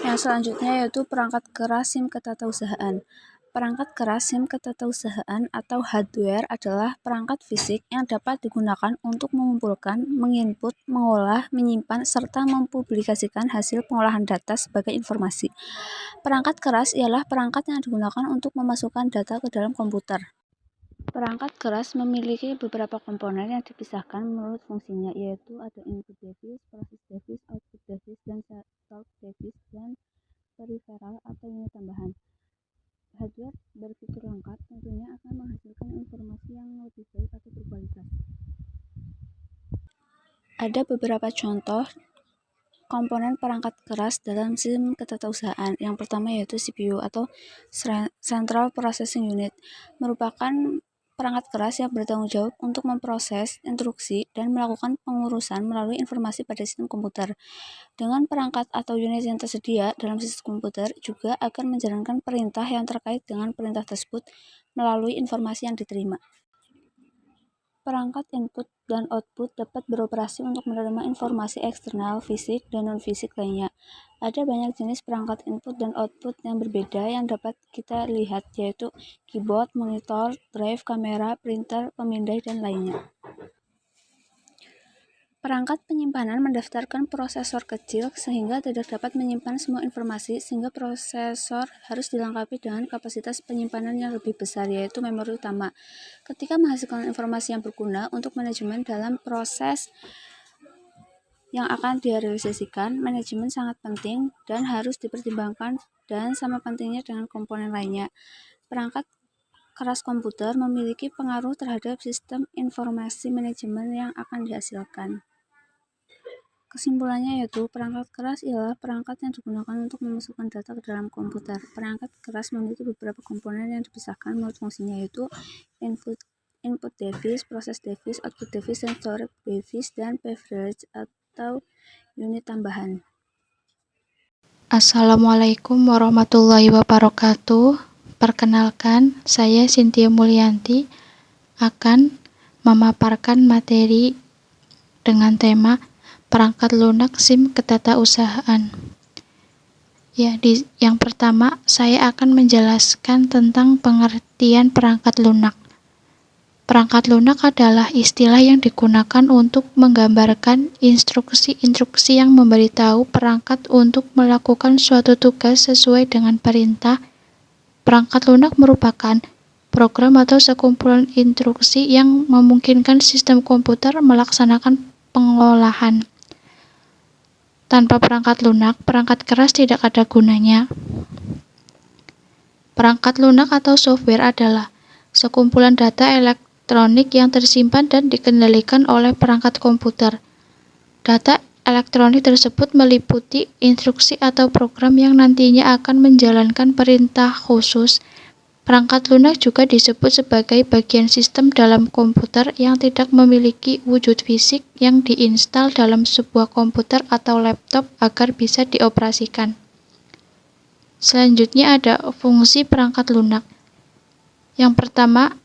Yang selanjutnya yaitu perangkat keras SIM ketatausahaan. Perangkat keras SIM ketatausahaan atau hardware adalah perangkat fisik yang dapat digunakan untuk mengumpulkan, menginput, mengolah, menyimpan, serta mempublikasikan hasil pengolahan data sebagai informasi. Perangkat keras ialah perangkat yang digunakan untuk memasukkan data ke dalam komputer. Perangkat keras memiliki beberapa komponen yang dipisahkan menurut fungsinya, yaitu ada input device, process device, output device, dan salt device, dan peripheral atau unit tambahan. Hardware berfitur lengkap tentunya akan menghasilkan informasi yang lebih baik atau berkualitas. Ada beberapa contoh komponen perangkat keras dalam SIM ketatausahaan. Yang pertama yaitu CPU atau Central Processing Unit, merupakan perangkat keras yang bertanggung jawab untuk memproses instruksi dan melakukan pengurusan melalui informasi pada sistem komputer. Dengan perangkat atau unit yang tersedia dalam sistem komputer juga akan menjalankan perintah yang terkait dengan perintah tersebut melalui informasi yang diterima. Perangkat input dan output dapat beroperasi untuk menerima informasi eksternal, fisik, dan non-fisik lainnya. Ada banyak jenis perangkat input dan output yang berbeda yang dapat kita lihat, yaitu keyboard, monitor, drive, kamera, printer, pemindai, dan lainnya. Perangkat penyimpanan mendaftarkan prosesor kecil sehingga tidak dapat menyimpan semua informasi, sehingga prosesor harus dilengkapi dengan kapasitas penyimpanan yang lebih besar, yaitu memori utama. Ketika menghasilkan informasi yang berguna untuk manajemen dalam proses yang akan direalisasikan, manajemen sangat penting dan harus dipertimbangkan dan sama pentingnya dengan komponen lainnya. Perangkat keras komputer memiliki pengaruh terhadap sistem informasi manajemen yang akan dihasilkan. Kesimpulannya yaitu perangkat keras ialah perangkat yang digunakan untuk memasukkan data ke dalam komputer. Perangkat keras memiliki beberapa komponen yang dipisahkan menurut fungsinya, yaitu input device, process device, output device, dan storage device, dan peripheral atau unit tambahan. Assalamualaikum warahmatullahi wabarakatuh. Perkenalkan, saya Cynthia Mulyanti akan memaparkan materi dengan tema perangkat lunak SIM ketatausahaan. Yang pertama, saya akan menjelaskan tentang pengertian perangkat lunak. Perangkat lunak adalah istilah yang digunakan untuk menggambarkan instruksi-instruksi yang memberitahu perangkat untuk melakukan suatu tugas sesuai dengan perintah. Perangkat lunak merupakan program atau sekumpulan instruksi yang memungkinkan sistem komputer melaksanakan pengolahan. Tanpa perangkat lunak, perangkat keras tidak ada gunanya. Perangkat lunak atau software adalah sekumpulan data elektronik yang tersimpan dan dikendalikan oleh perangkat komputer. Data elektronik tersebut meliputi instruksi atau program yang nantinya akan menjalankan perintah khusus. Perangkat lunak juga disebut sebagai bagian sistem dalam komputer yang tidak memiliki wujud fisik yang diinstal dalam sebuah komputer atau laptop agar bisa dioperasikan. Selanjutnya ada fungsi perangkat lunak. Yang pertama,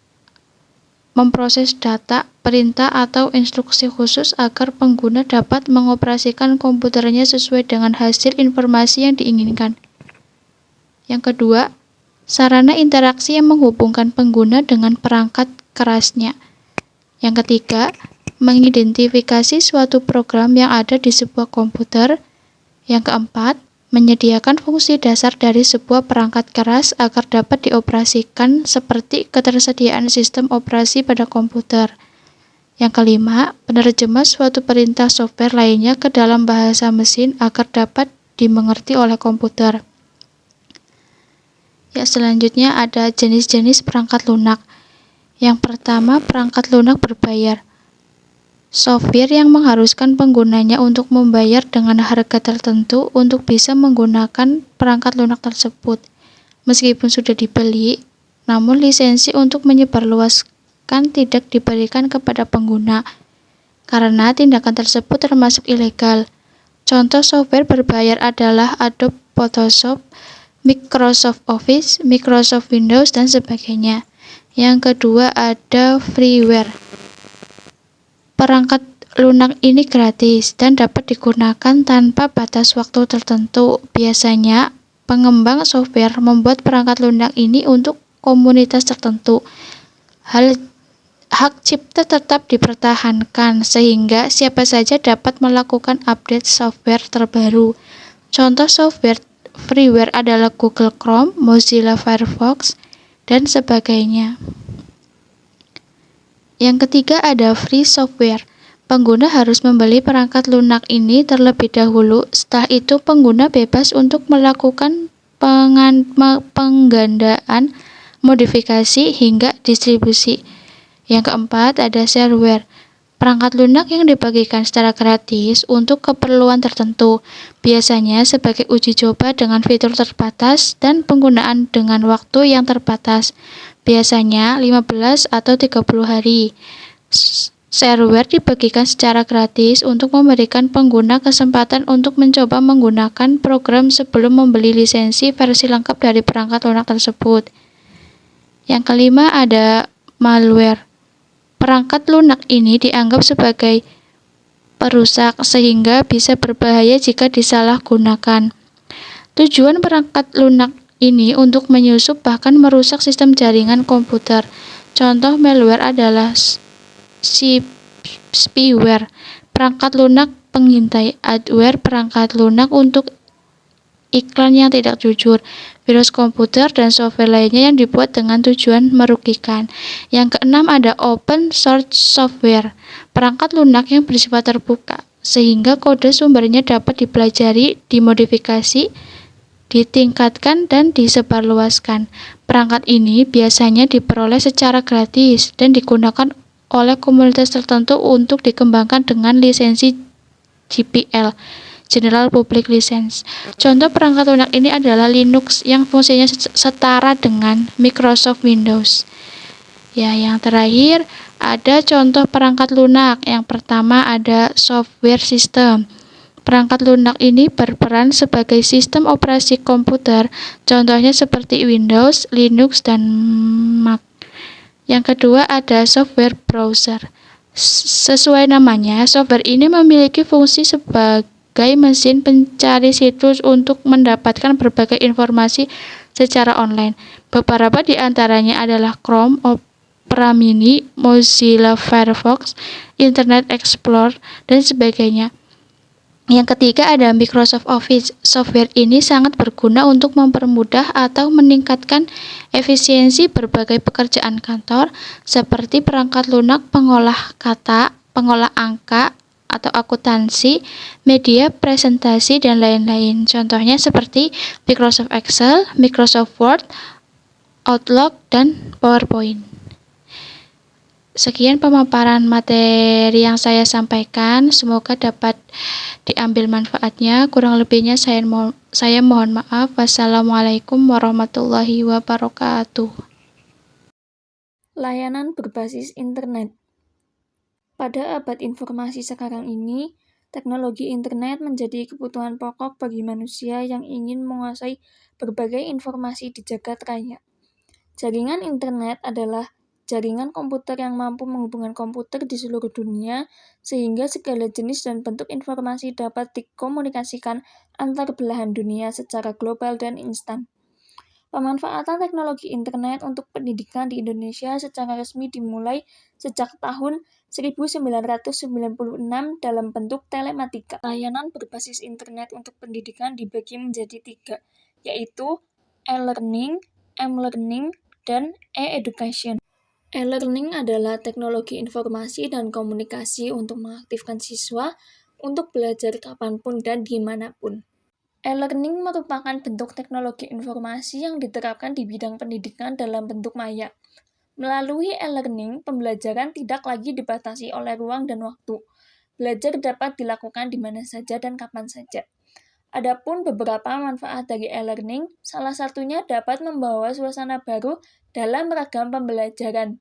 memproses data, perintah, atau instruksi khusus agar pengguna dapat mengoperasikan komputernya sesuai dengan hasil informasi yang diinginkan. Yang kedua, sarana interaksi yang menghubungkan pengguna dengan perangkat kerasnya. Yang ketiga, mengidentifikasi suatu program yang ada di sebuah komputer. Yang keempat, menyediakan fungsi dasar dari sebuah perangkat keras agar dapat dioperasikan seperti ketersediaan sistem operasi pada komputer. Yang kelima, penerjemah suatu perintah software lainnya ke dalam bahasa mesin agar dapat dimengerti oleh komputer. Selanjutnya ada jenis-jenis perangkat lunak. Yang pertama, perangkat lunak berbayar. Software yang mengharuskan penggunanya untuk membayar dengan harga tertentu untuk bisa menggunakan perangkat lunak tersebut. Meskipun sudah dibeli, namun lisensi untuk menyebarluaskan tidak diberikan kepada pengguna, karena tindakan tersebut termasuk ilegal. Contoh software berbayar adalah Adobe Photoshop, Microsoft Office, Microsoft Windows, dan sebagainya. Yang kedua ada freeware. Perangkat lunak ini gratis dan dapat digunakan tanpa batas waktu tertentu. Biasanya, pengembang software membuat perangkat lunak ini untuk komunitas tertentu. Hak cipta tetap dipertahankan sehingga siapa saja dapat melakukan update software terbaru. Contoh software freeware adalah Google Chrome, Mozilla Firefox, dan sebagainya. Yang ketiga ada free software. Pengguna harus membeli perangkat lunak ini terlebih dahulu. Setelah itu pengguna bebas untuk melakukan penggandaan, modifikasi, hingga distribusi. Yang keempat ada shareware. Perangkat lunak yang dibagikan secara gratis untuk keperluan tertentu, biasanya sebagai uji coba dengan fitur terbatas dan penggunaan dengan waktu yang terbatas, biasanya 15 atau 30 hari. Shareware dibagikan secara gratis untuk memberikan pengguna kesempatan untuk mencoba menggunakan program sebelum membeli lisensi versi lengkap dari perangkat lunak tersebut. Yang kelima ada malware. Perangkat lunak ini dianggap sebagai perusak sehingga bisa berbahaya jika disalahgunakan. Tujuan perangkat lunak ini untuk menyusup bahkan merusak sistem jaringan komputer. Contoh malware adalah spyware, perangkat lunak pengintai, adware, perangkat lunak untuk iklan yang tidak jujur, virus komputer, dan software lainnya yang dibuat dengan tujuan merugikan. Yang keenam ada open source software, perangkat lunak yang bersifat terbuka, sehingga kode sumbernya dapat dipelajari, dimodifikasi, ditingkatkan, dan disebarluaskan. Perangkat ini biasanya diperoleh secara gratis dan digunakan oleh komunitas tertentu untuk dikembangkan dengan lisensi GPL. General Public License. Contoh perangkat lunak ini adalah Linux yang fungsinya setara dengan Microsoft Windows. Ya, yang terakhir ada contoh perangkat lunak. Yang pertama ada software system. Perangkat lunak ini berperan sebagai sistem operasi komputer, contohnya seperti Windows, Linux, dan Mac. Yang kedua ada software browser. Sesuai namanya, software ini memiliki fungsi sebagai mesin pencari situs untuk mendapatkan berbagai informasi secara online. Beberapa di antaranya adalah Chrome, Opera Mini, Mozilla Firefox, Internet Explorer, dan sebagainya. Yang ketiga ada Microsoft Office. Software ini sangat berguna untuk mempermudah atau meningkatkan efisiensi berbagai pekerjaan kantor, seperti perangkat lunak pengolah kata, pengolah angka, atau akuntansi, media presentasi, dan lain-lain. Contohnya seperti Microsoft Excel, Microsoft Word, Outlook, dan PowerPoint. Sekian pemaparan materi yang saya sampaikan, semoga dapat diambil manfaatnya. Kurang lebihnya saya mohon maaf. Wassalamualaikum warahmatullahi wabarakatuh. Layanan berbasis internet. Pada abad informasi sekarang ini, teknologi internet menjadi kebutuhan pokok bagi manusia yang ingin menguasai berbagai informasi di jagat raya. Jaringan internet adalah jaringan komputer yang mampu menghubungkan komputer di seluruh dunia, sehingga segala jenis dan bentuk informasi dapat dikomunikasikan antar belahan dunia secara global dan instan. Pemanfaatan teknologi internet untuk pendidikan di Indonesia secara resmi dimulai sejak tahun 1996 dalam bentuk telematika. Layanan berbasis internet untuk pendidikan dibagi menjadi 3, yaitu e-learning, m-learning, dan e-education. E-learning adalah teknologi informasi dan komunikasi untuk mengaktifkan siswa untuk belajar kapanpun dan dimanapun. E-learning merupakan bentuk teknologi informasi yang diterapkan di bidang pendidikan dalam bentuk maya. Melalui e-learning, pembelajaran tidak lagi dibatasi oleh ruang dan waktu. Belajar dapat dilakukan di mana saja dan kapan saja. Adapun beberapa manfaat dari e-learning, salah satunya dapat membawa suasana baru dalam ragam pembelajaran.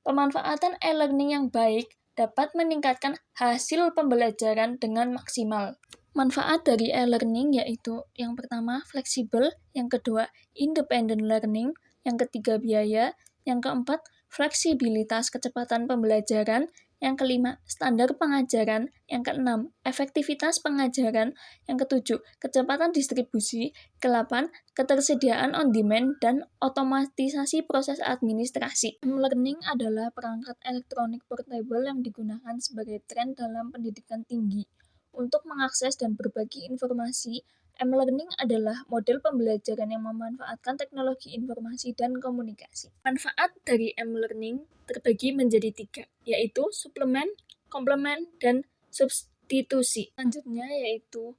Pemanfaatan e-learning yang baik dapat meningkatkan hasil pembelajaran dengan maksimal. Manfaat dari e-learning yaitu yang pertama fleksibel, yang kedua independent learning, yang ketiga biaya, yang keempat fleksibilitas kecepatan pembelajaran, Yang kelima, standar pengajaran. Yang keenam, efektivitas pengajaran. Yang ketujuh, kecepatan distribusi. Kedelapan, ketersediaan on-demand dan otomatisasi proses administrasi. M-Learning adalah perangkat elektronik portable yang digunakan sebagai tren dalam pendidikan tinggi. Untuk mengakses dan berbagi informasi, M-Learning adalah model pembelajaran yang memanfaatkan teknologi informasi dan komunikasi. Manfaat dari M-Learning terbagi menjadi 3, yaitu suplemen, komplement, dan substitusi. Selanjutnya yaitu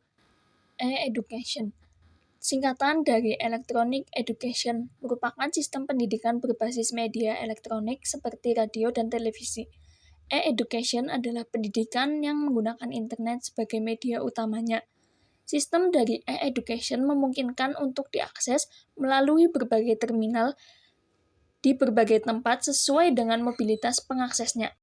e-education. Singkatan dari Electronic Education, merupakan sistem pendidikan berbasis media elektronik seperti radio dan televisi. E-education adalah pendidikan yang menggunakan internet sebagai media utamanya. Sistem dari e-education memungkinkan untuk diakses melalui berbagai terminal di berbagai tempat sesuai dengan mobilitas pengaksesnya.